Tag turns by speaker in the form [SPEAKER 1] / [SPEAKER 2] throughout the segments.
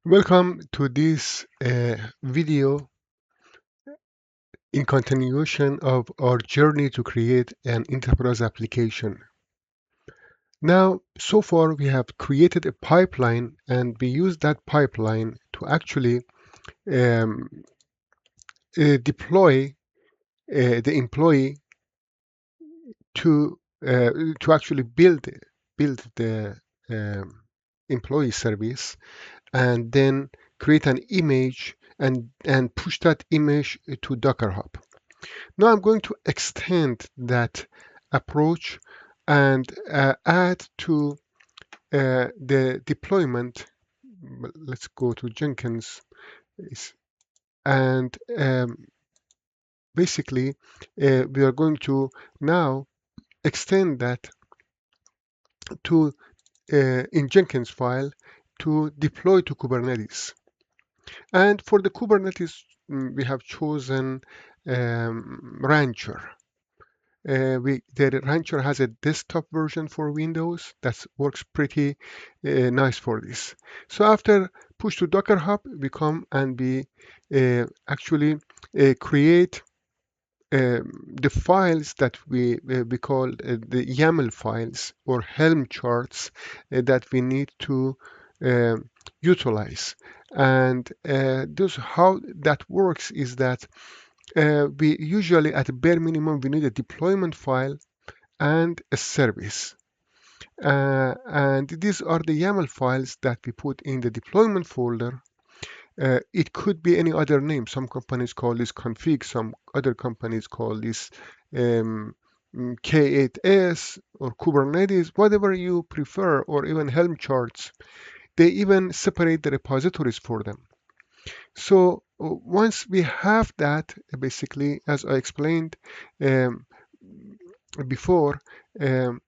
[SPEAKER 1] Welcome to this video in continuation of our journey to create an enterprise application. Now, so far we have created a pipeline and we use that pipeline to actually um, deploy the employee to to actually build the um, employee service and then create an image and push that image to Docker Hub. Now I'm going to extend that approach and add to the deployment. Let's go to Jenkins and basically we are going to now extend that to in Jenkins file to deploy to Kubernetes. And for the Kubernetes, we have chosen Rancher. The Rancher has a desktop version for Windows that works pretty nice for this. So after push to Docker Hub, we come and we actually create the files that we call the YAML files or Helm charts that we need to uh, utilize. And those how that works is that we usually at a bare minimum we need a deployment file and a service. And these are the YAML files that we put in the deployment folder. It could be any other name. Some companies call this config, some other companies call this um, K8s or Kubernetes, whatever you prefer, or even Helm charts. They even separate the repositories for them. So once we have that, basically, as I explained um, before, um,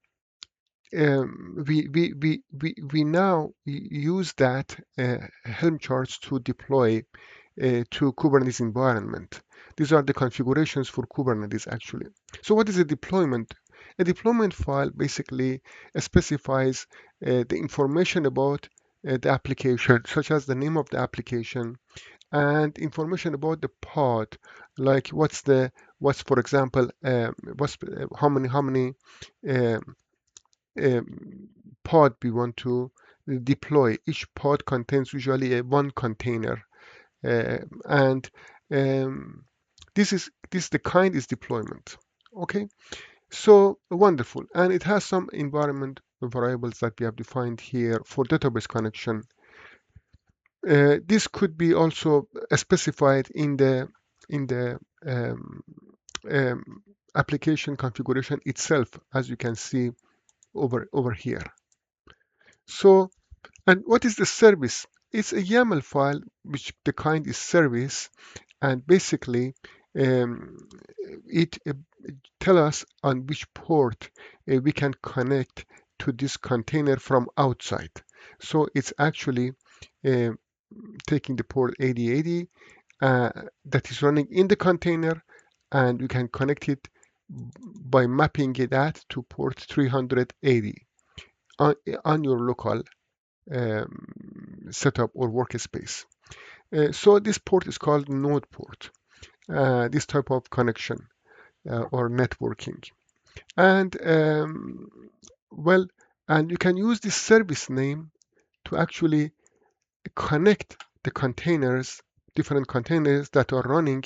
[SPEAKER 1] we now use that Helm charts to deploy to Kubernetes environment. These are the configurations for Kubernetes actually. So what is a deployment? A deployment file basically specifies the information about the application, such as the name of the application and information about the pod, like what's for example what's how many um, um, pod we want to deploy. Each pod contains usually one container, and um, this the kind is deployment. Okay, so wonderful, and it has some environment variables that we have defined here for database connection. This could be also specified in the um, application configuration itself, as you can see over here. So, and what is the service? It's a YAML file, which the kind is service, and basically um, it tell us on which port we can connect to this container from outside. So it's actually um taking the port 8080 that is running in the container, and you can connect it by mapping it at to port 380 on your local setup or workspace. So this port is called node port, this type of connection or networking. And well, and you can use this service name to actually connect the containers, different containers that are running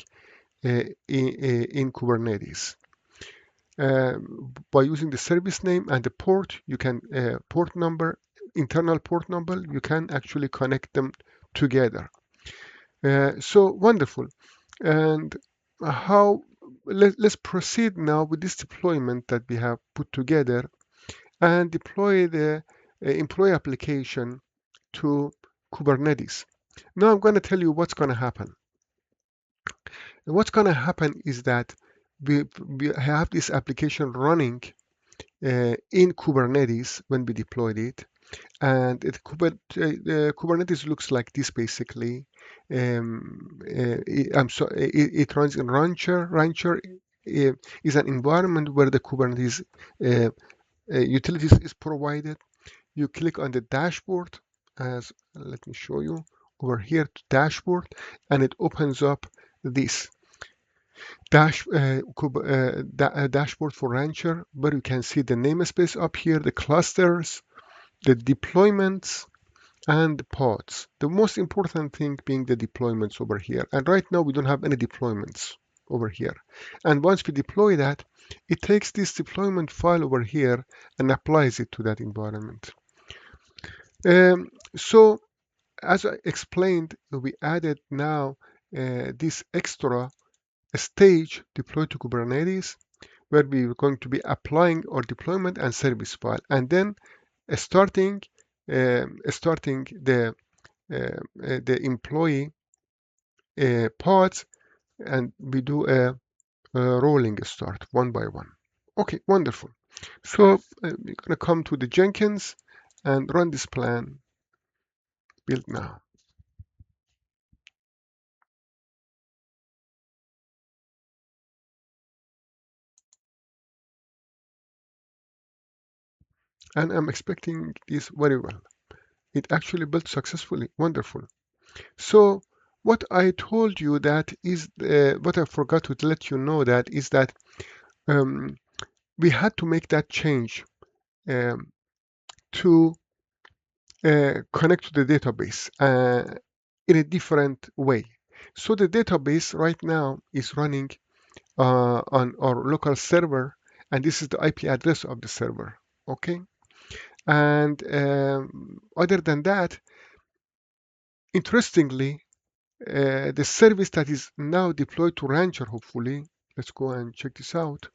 [SPEAKER 1] in Kubernetes. By using the service name and the port, you can port number, internal port number, you can actually connect them together. So wonderful. And how let's proceed now with this deployment that we have put together and deploy the employee application to Kubernetes. Now I'm going to tell you what's going to happen. What's going to happen is that we have this application running in Kubernetes when we deployed it. And Kubernetes looks like this basically. It runs in Rancher. Rancher is an environment where the Kubernetes utilities is provided. You click on the dashboard, as let me show you, over here to dashboard, and it opens up this dashboard for Rancher, where you can see the namespace up here, the clusters, the deployments, and the pods. The most important thing being the deployments over here. And right now we don't have any deployments over here. And once we deploy that, it takes this deployment file over here and applies it to that environment. So as I explained, we added now this extra stage deploy to Kubernetes, where we're going to be applying our deployment and service file, and then starting the employee pods, and we do a rolling start one by one. Okay, wonderful. So we're going to come to the Jenkins and run this plan, build now. And I'm expecting this very well. It actually built successfully. Wonderful. So what I told you that is what I forgot to let you know that is that we had to make that change um, to connect to the database in a different way. So the database right now is running on our local server, and this is the IP address of the server. Okay, and other than that, interestingly, the service that is now deployed to Rancher, hopefully, let's go and check this out.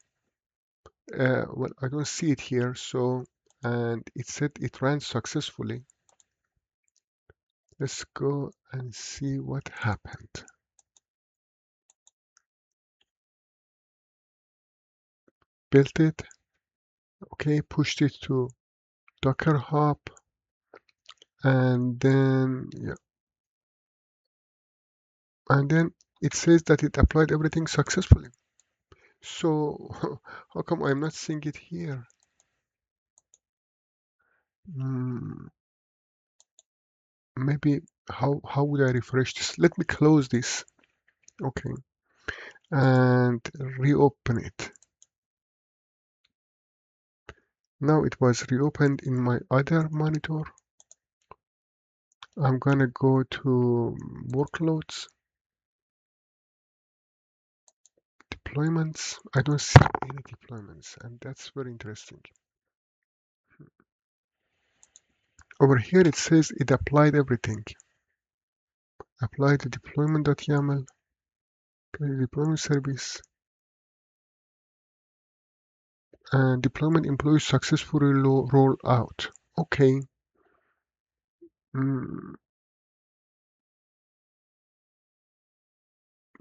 [SPEAKER 1] Well, I don't see it here, so, and it said it ran successfully. Let's go and see what happened. Built it, okay, pushed it to Docker Hub, and then, yeah, and then it says that it applied everything successfully. So how come I'm not seeing it here? Maybe how would I refresh this? Let me close this. Okay, and reopen it. Now it was reopened in my other monitor. I'm gonna go to workloads, deployments. I don't see any deployments, and that's very interesting. Over here it says it applied everything. Apply the deployment.yaml, apply the deployment service, and deployment employees successfully roll out. Okay.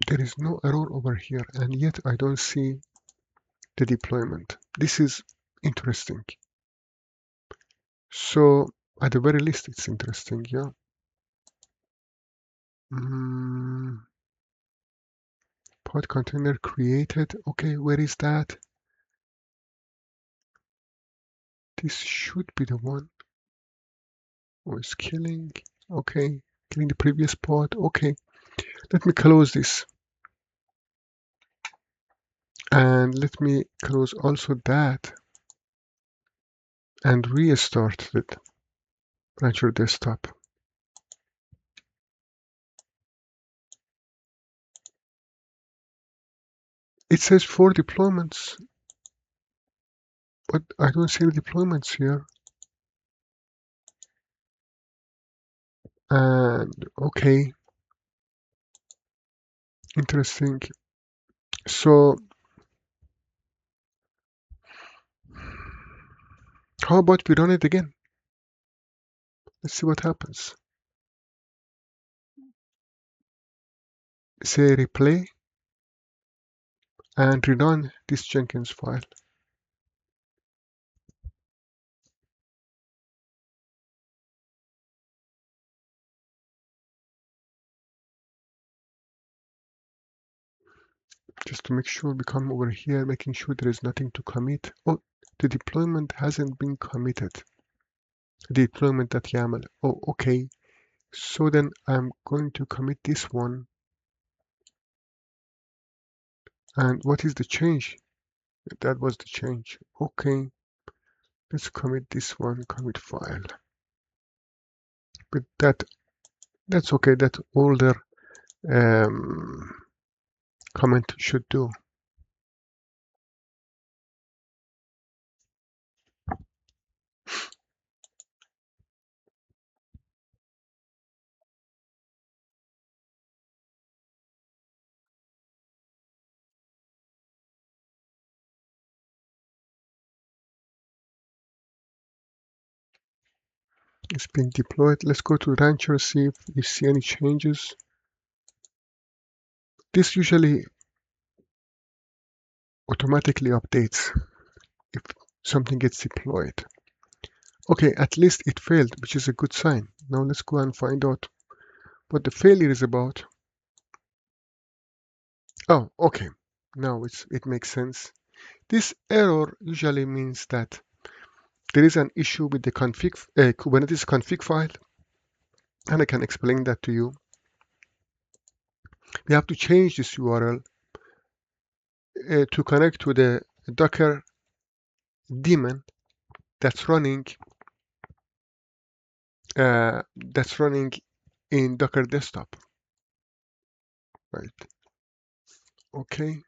[SPEAKER 1] There is no error over here, and yet I don't see the deployment. This is interesting. So at the very least, it's interesting, yeah. Pod container created. Okay, where is that? This should be the one. Oh, it's killing. Okay, killing the previous pod. Okay, let me close this. And let me close also that and restart it. Rancher desktop. It says 4 deployments, but I don't see the deployments here. And okay, interesting. So how about we run it again? Let's see what happens. Say replay and rerun this Jenkins file. Just to make sure we come over here, making sure there is nothing to commit. Oh, the deployment hasn't been committed. The deployment.yaml. Oh, okay. So then I'm going to commit this one. And what is the change? That was the change. Okay, let's commit this one, commit file. But that's okay. That older comment should do. It's been deployed. Let's go to Rancher, see if you see any changes. This usually automatically updates if something gets deployed. Okay, at least it failed, which is a good sign. Now let's go and find out what the failure is about. Oh, okay. Now it makes sense. This error usually means that there is an issue with the Kubernetes config file, and I can explain that to you. We have to change this URL to connect to the Docker daemon that's running in Docker desktop, right? Okay.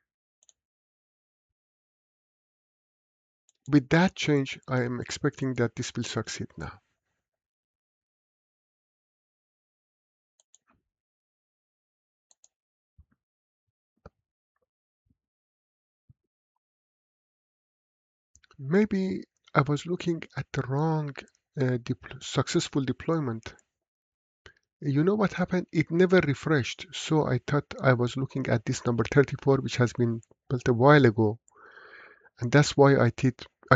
[SPEAKER 1] With that change, I am expecting that this will succeed now. Maybe I was looking at the wrong successful deployment. You know what happened? It never refreshed. So I thought I was looking at this number 34, which has been built a while ago. And that's why I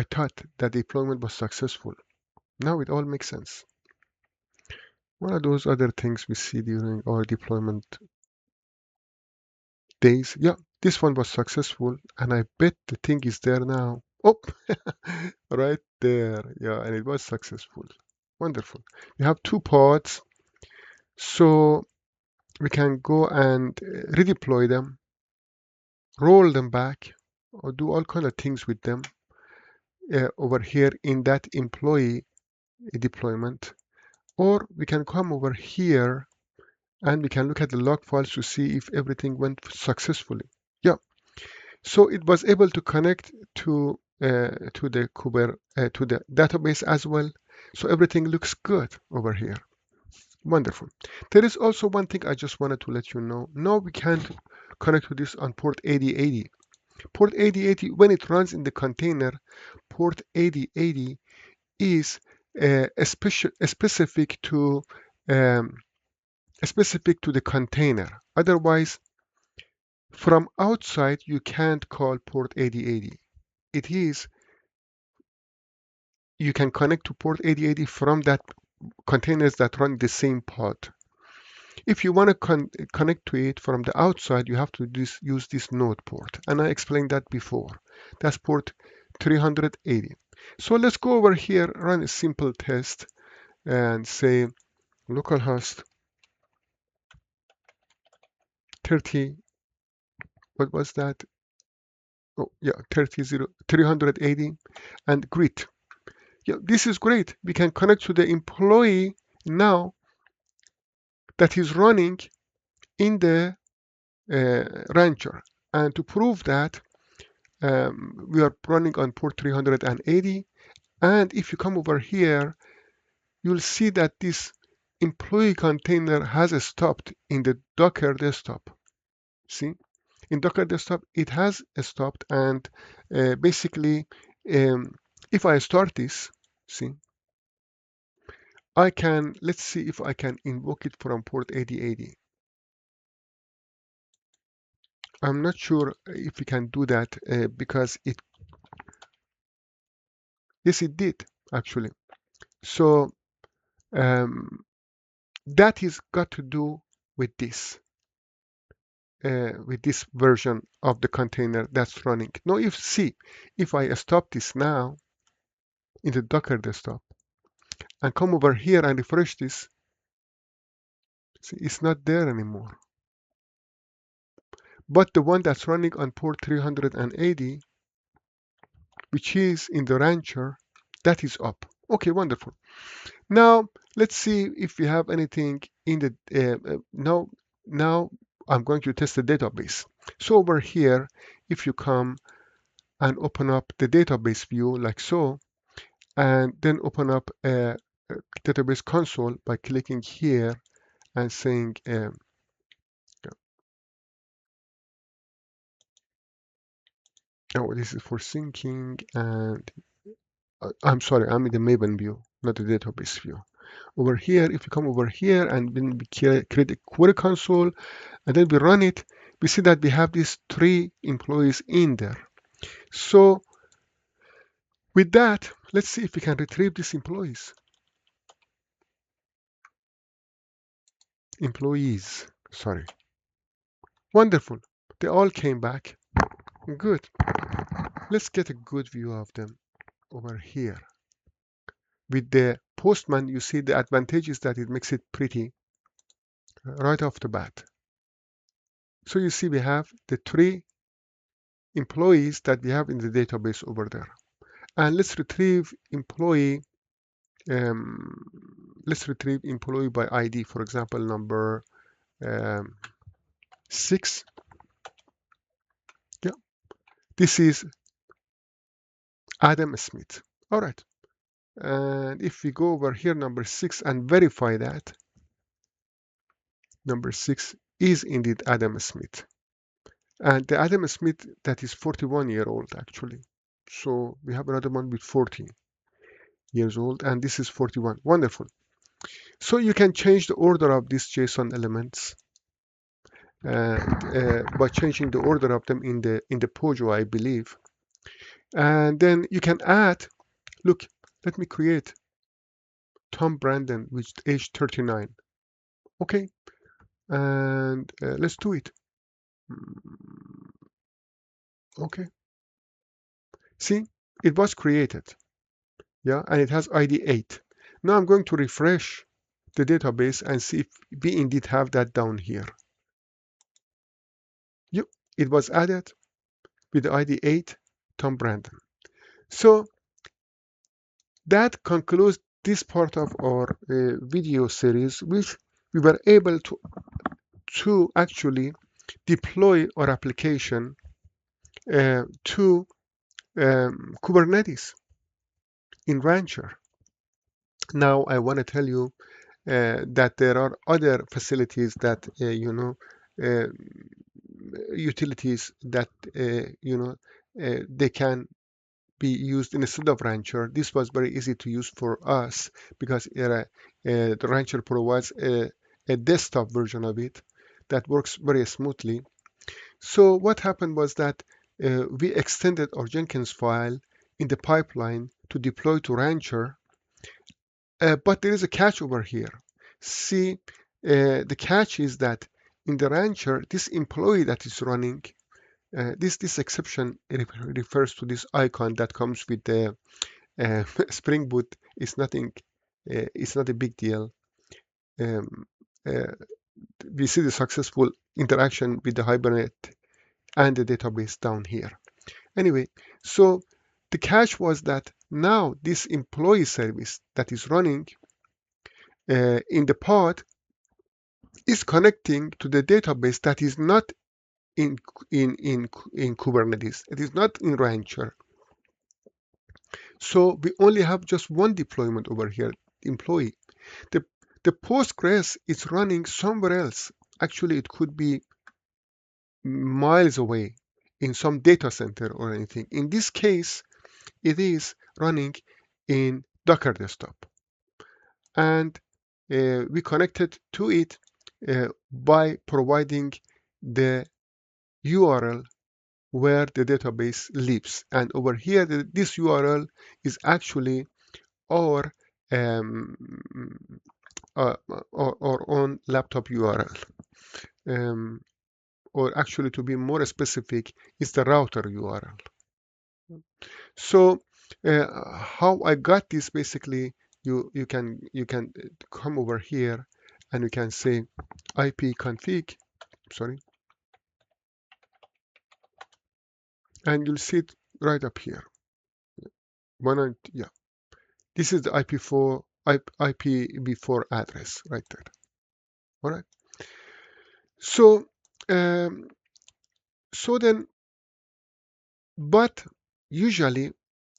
[SPEAKER 1] thought that the deployment was successful. Now it all makes sense. One of those other things we see during our deployment days. Yeah, this one was successful, and I bet the thing is there now. Oh, right there. Yeah, and it was successful. Wonderful. We have two pods, so we can go and redeploy them, roll them back, or do all kind of things with them over here in that employee deployment. Or we can come over here and we can look at the log files to see if everything went successfully. Yeah, so it was able to connect to the to the database as well. So everything looks good over here. Wonderful. There is also one thing I just wanted to let you know. Now we can't connect to this on port 8080. Port 8080, when it runs in the container, port 8080 is specific to um, specific to the container. Otherwise, from outside, you can't call port 8080. It is, you can connect to port 8080 from that containers that run the same pod. If you want to connect to it from the outside, you have to use this node port. And I explained that before. That's port 380. So let's go over here, run a simple test and say localhost 30, what was that? Oh, yeah, 380 and greet. Yeah, this is great. We can connect to the employee now that is running in the rancher. And to prove that, we are running on port 380. And if you come over here, you'll see that this employee container has stopped in the Docker desktop. See? In Docker desktop, it has stopped. And basically, if I start this, see, let's see if I can invoke it from port 8080. I'm not sure if we can do that because yes, it did actually. So that is got to do with this version of the container that's running. Now, if I stop this now in the Docker desktop and come over here and refresh this, See, it's not there anymore. But the one that's running on port 380, which is in the rancher, that is up. Okay, wonderful. Now let's see if we have anything in the now I'm going to test the database. So over here, if you come and open up the database view like so, and then open up a database console by clicking here and saying oh, this is for syncing, and I'm sorry, I'm in the Maven view, not the database view. Over here, if you come over here and then we create a query console and then we run it, we see that we have these 3 employees in there. So with that, let's see if we can retrieve these employees, sorry. Wonderful. They all came back. Good. Let's get a good view of them over here. With the Postman, you see the advantage is that it makes it pretty right off the bat. So you see we have the 3 employees that we have in the database over there. And let's retrieve employee by ID, for example, number 6. Yeah, this is Adam Smith. All right. And if we go over here, number 6, and verify that number 6 is indeed Adam Smith. And the Adam Smith that is 41-year-old actually. So we have another one with 40 years old, and this is 41. Wonderful. So you can change the order of these JSON elements and by changing the order of them in the POJO, I believe. And then you can add, look, let me create Tom Brandon with age 39. Okay, and let's do it. Okay, see, it was created. Yeah, and it has ID 8. Now I'm going to refresh the database and see if we indeed have that down here. Yep, it was added with the ID 8, Tom Brandon. So that concludes this part of our video series, which we were able to actually deploy our application to Kubernetes in Rancher. Now I want to tell you that there are other facilities that uh, utilities that they can be used instead of Rancher. This was very easy to use for us because the Rancher provides a desktop version of it that works very smoothly. So what happened was that we extended our Jenkins file in the pipeline to deploy to Rancher, but there is a catch over here. See, the catch is that in the Rancher, this employee that is running, this exception refers to this icon that comes with the Spring Boot. Is nothing. It's not a big deal. Um, uh, we see the successful interaction with the Hibernate and the database down here. Anyway, so the catch was that now this employee service that is running in the pod is connecting to the database that is not in Kubernetes. It is not in Rancher. So we only have just one deployment over here, employee. The, the Postgres is running somewhere else. Actually, it could be miles away in some data center or anything. In this case, it is running in Docker Desktop. And we connected to it by providing the URL where the database lives. And over here, this URL is actually our our own laptop URL. Or actually, to be more specific, is the router URL. So how I got this, basically, you can come over here and we can say ipconfig, sorry, and you'll see it right up here. Yeah, this is the IPv4 address right there. All right. So, um, so then, but usually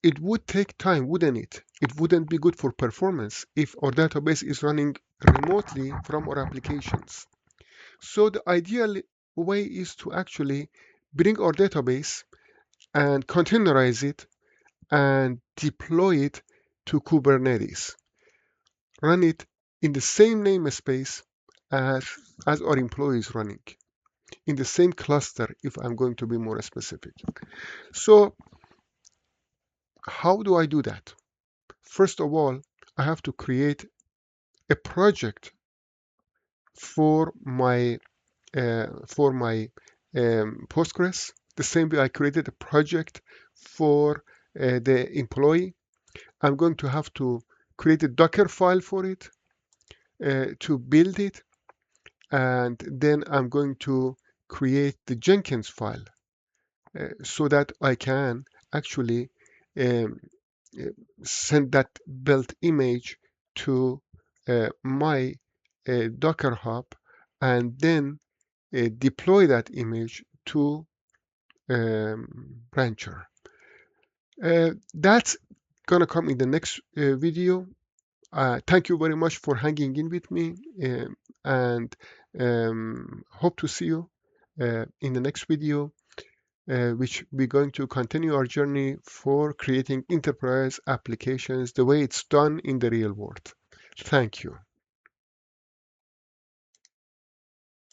[SPEAKER 1] it would take time, wouldn't it? It wouldn't be good for performance if our database is running remotely from our applications. So the ideal way is to actually bring our database and containerize it and deploy it to Kubernetes. Run it in the same namespace as, as our employees running, in the same cluster, if I'm going to be more specific. So how do I do that? First of all, I have to create a project for my Postgres, the same way I created a project for the employee. I'm going to have to create a Docker file for it to build it, and then I'm going to create the Jenkins file so that I can actually um, uh, send that built image to my Docker hub, and then deploy that image to Rancher. That's gonna come in the next video. Thank you very much for hanging in with me, and hope to see you in the next video, which we're going to continue our journey for creating enterprise applications the way it's done in the real world. Thank you.